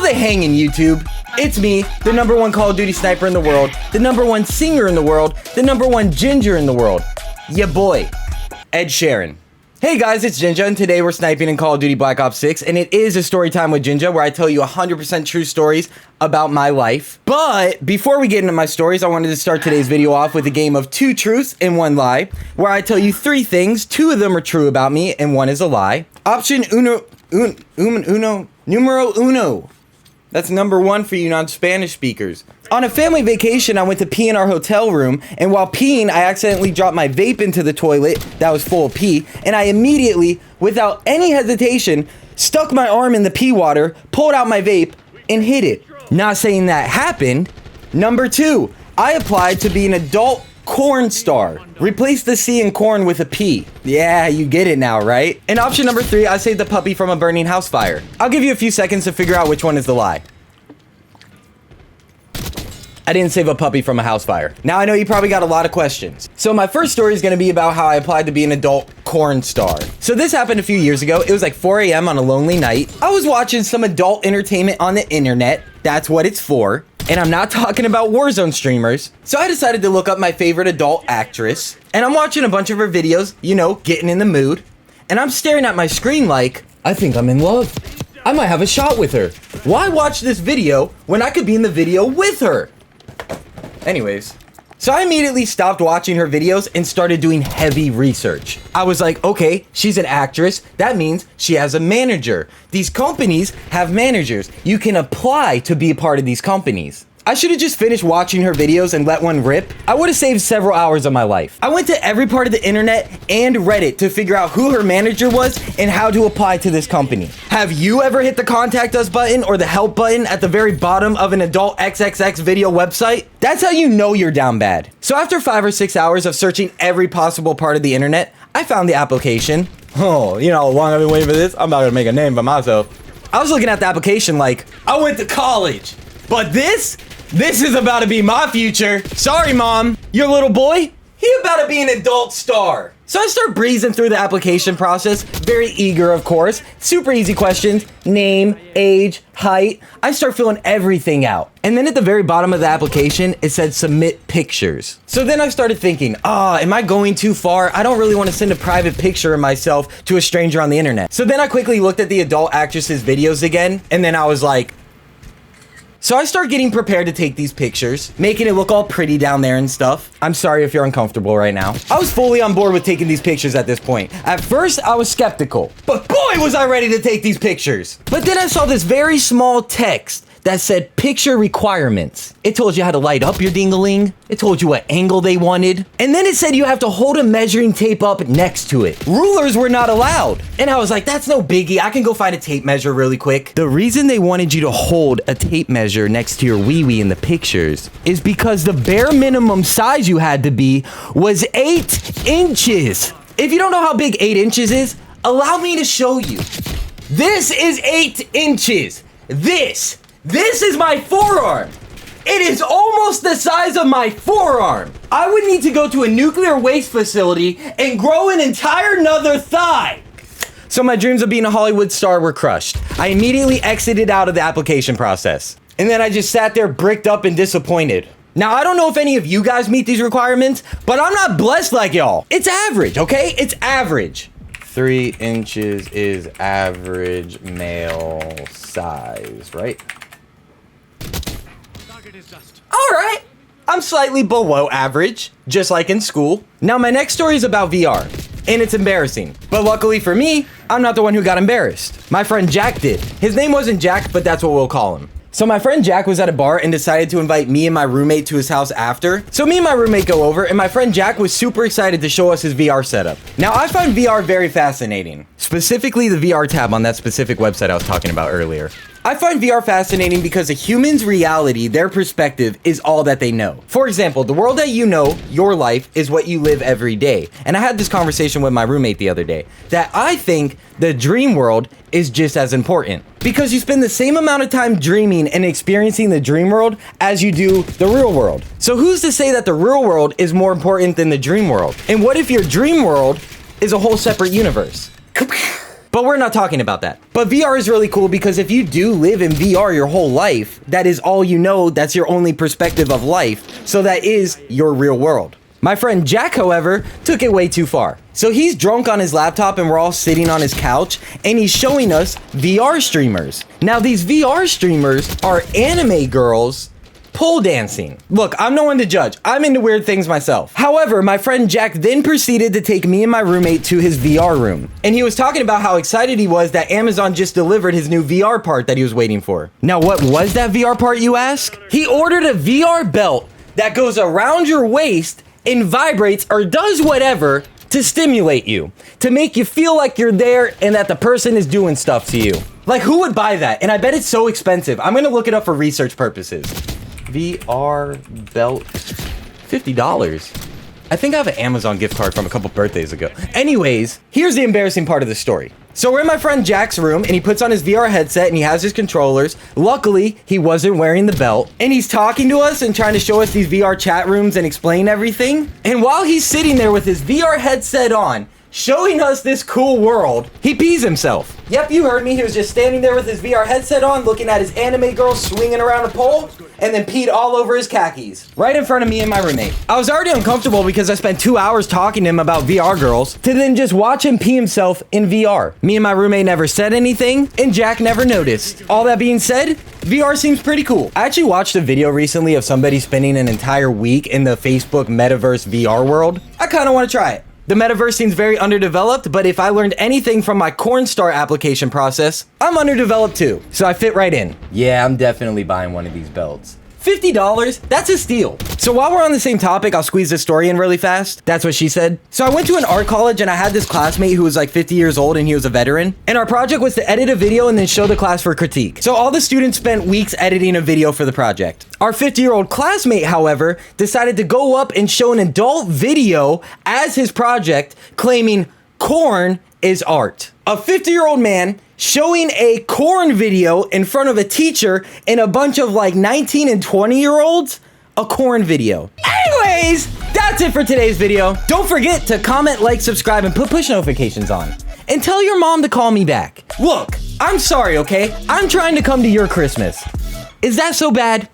they hang in YouTube? It's me, the #1 Call of Duty sniper in the world, the #1 singer in the world, the #1 ginger in the world. Ya boy, Ed Sheeran. Hey guys, it's Gingy, and today we're sniping in Call of Duty Black Ops 6, and it is a story time with Gingy where I tell you 100% true stories about my life. But before we get into my stories, I wanted to start today's video off with a game of 2 truths and 1 lie, where I tell you 3 things, 2 of them are true about me, and 1 is a lie. Option numero uno. That's #1 for you non-Spanish speakers. On a family vacation, I went to pee in our hotel room, and while peeing, I accidentally dropped my vape into the toilet that was full of pee, and I immediately, without any hesitation, stuck my arm in the pee water, pulled out my vape, and hid it. Not saying that happened. #2, I applied to be an adult corn star. Replace the C in corn with a P. Yeah, you get it now, right? And option #3, I saved the puppy from a burning house fire. I'll give you a few seconds to figure out which one is the lie. I didn't save a puppy from a house fire. Now I know you probably got a lot of questions. So my first story is gonna be about how I applied to be an adult corn star. So this happened a few years ago. It was like 4 a.m. on a lonely night. I was watching some adult entertainment on the internet. That's what it's for. And I'm not talking about Warzone streamers. So I decided to look up my favorite adult actress. And I'm watching a bunch of her videos, you know, getting in the mood. And I'm staring at my screen like, I think I'm in love. I might have a shot with her. Why watch this video when I could be in the video with her? Anyways, so I immediately stopped watching her videos and started doing heavy research. I was like, okay, she's an actress. That means she has a manager. These companies have managers. You can apply to be a part of these companies. I should have just finished watching her videos and let one rip. I would have saved several hours of my life. I went to every part of the internet and Reddit to figure out who her manager was and how to apply to this company. Have you ever hit the contact us button or the help button at the very bottom of an adult XXX video website? That's how you know you're down bad. So after 5 or 6 hours of searching every possible part of the internet, I found the application. Oh, you know how long I've been waiting for this? I'm about to make a name for myself. I was looking at the application like, I went to college, but this is about to be my future. Sorry, Mom. Your little boy, he about to be an adult star. So I start breezing through the application process. Very eager, of course. Super easy questions. Name, age, height. I start filling everything out. And then at the very bottom of the application, it said submit pictures. So then I started thinking, am I going too far? I don't really want to send a private picture of myself to a stranger on the internet. So then I quickly looked at the adult actress's videos again. And then I was like, so I start getting prepared to take these pictures, making it look all pretty down there and stuff. I'm sorry if you're uncomfortable right now. I was fully on board with taking these pictures at this point. At first, I was skeptical, but boy, was I ready to take these pictures. But then I saw this very small text that said picture requirements. It told you how to light up your ding-a-ling. It told you what angle they wanted. And then it said you have to hold a measuring tape up next to it. Rulers were not allowed. And I was like, that's no biggie. I can go find a tape measure really quick. The reason they wanted you to hold a tape measure next to your wee-wee in the pictures is because the bare minimum size you had to be was 8 inches. If you don't know how big 8 inches is, allow me to show you. This is 8 inches. This is my forearm. It is almost the size of my forearm. I would need to go to a nuclear waste facility and grow an entire another thigh. So my dreams of being a Hollywood star were crushed. I immediately exited out of the application process. And then I just sat there bricked up and disappointed. Now, I don't know if any of you guys meet these requirements, but I'm not blessed like y'all. It's average, okay? It's average. 3 inches is average male size, right? All right, I'm slightly below average, just like in school. Now, my next story is about VR, and it's embarrassing. But luckily for me, I'm not the one who got embarrassed. My friend Jack did. His name wasn't Jack, but that's what we'll call him. So my friend Jack was at a bar and decided to invite me and my roommate to his house after. So me and my roommate go over, and my friend Jack was super excited to show us his VR setup. Now, I find VR very fascinating, specifically the VR tab on that specific website I was talking about earlier. I find VR fascinating because a human's reality, their perspective, is all that they know. For example, the world that you know, your life, is what you live every day. And I had this conversation with my roommate the other day, that I think the dream world is just as important. Because you spend the same amount of time dreaming and experiencing the dream world as you do the real world. So who's to say that the real world is more important than the dream world? And what if your dream world is a whole separate universe? But we're not talking about that. But VR is really cool because if you do live in VR your whole life, that is all you know, that's your only perspective of life. So that is your real world. My friend Jack, however, took it way too far. So he's drunk on his laptop and we're all sitting on his couch and he's showing us VR streamers. Now these VR streamers are anime girls pole dancing. Look, I'm no one to judge. I'm into weird things myself. However, my friend Jack then proceeded to take me and my roommate to his VR room. And he was talking about how excited he was that Amazon just delivered his new VR part that he was waiting for. Now, what was that VR part, you ask? He ordered a VR belt that goes around your waist and vibrates or does whatever to stimulate you, to make you feel like you're there and that the person is doing stuff to you. Like, who would buy that? And I bet it's so expensive. I'm gonna look it up for research purposes. VR belt, $50. I think I have an Amazon gift card from a couple birthdays ago. Anyways, here's the embarrassing part of the story. So we're in my friend Jack's room and he puts on his VR headset and he has his controllers. Luckily, he wasn't wearing the belt and he's talking to us and trying to show us these VR chat rooms and explain everything. And while he's sitting there with his VR headset on, showing us this cool world, he pees himself. Yep, you heard me. He was just standing there with his VR headset on, looking at his anime girl swinging around a pole, and then peed all over his khakis, right in front of me and my roommate. I was already uncomfortable because I spent 2 hours talking to him about VR girls, to then just watch him pee himself in VR. Me and my roommate never said anything, and Jack never noticed. All that being said, VR seems pretty cool. I actually watched a video recently of somebody spending an entire week in the Facebook metaverse VR world. I kind of want to try it. The metaverse seems very underdeveloped, but if I learned anything from my Cornstar application process, I'm underdeveloped too. So I fit right in. Yeah, I'm definitely buying one of these belts. $50? That's a steal. So while we're on the same topic, I'll squeeze this story in really fast. That's what she said. So I went to an art college and I had this classmate who was like 50 years old and he was a veteran. And our project was to edit a video and then show the class for critique. So all the students spent weeks editing a video for the project. Our 50-year-old classmate, however, decided to go up and show an adult video as his project, claiming corn is art. A 50-year-old man showing a corn video in front of a teacher and a bunch of like 19 and 20-year-olds, a corn video. Anyways, that's it for today's video. Don't forget to comment, like, subscribe, and put push notifications on. And tell your mom to call me back. Look, I'm sorry, okay? I'm trying to come to your Christmas. Is that so bad?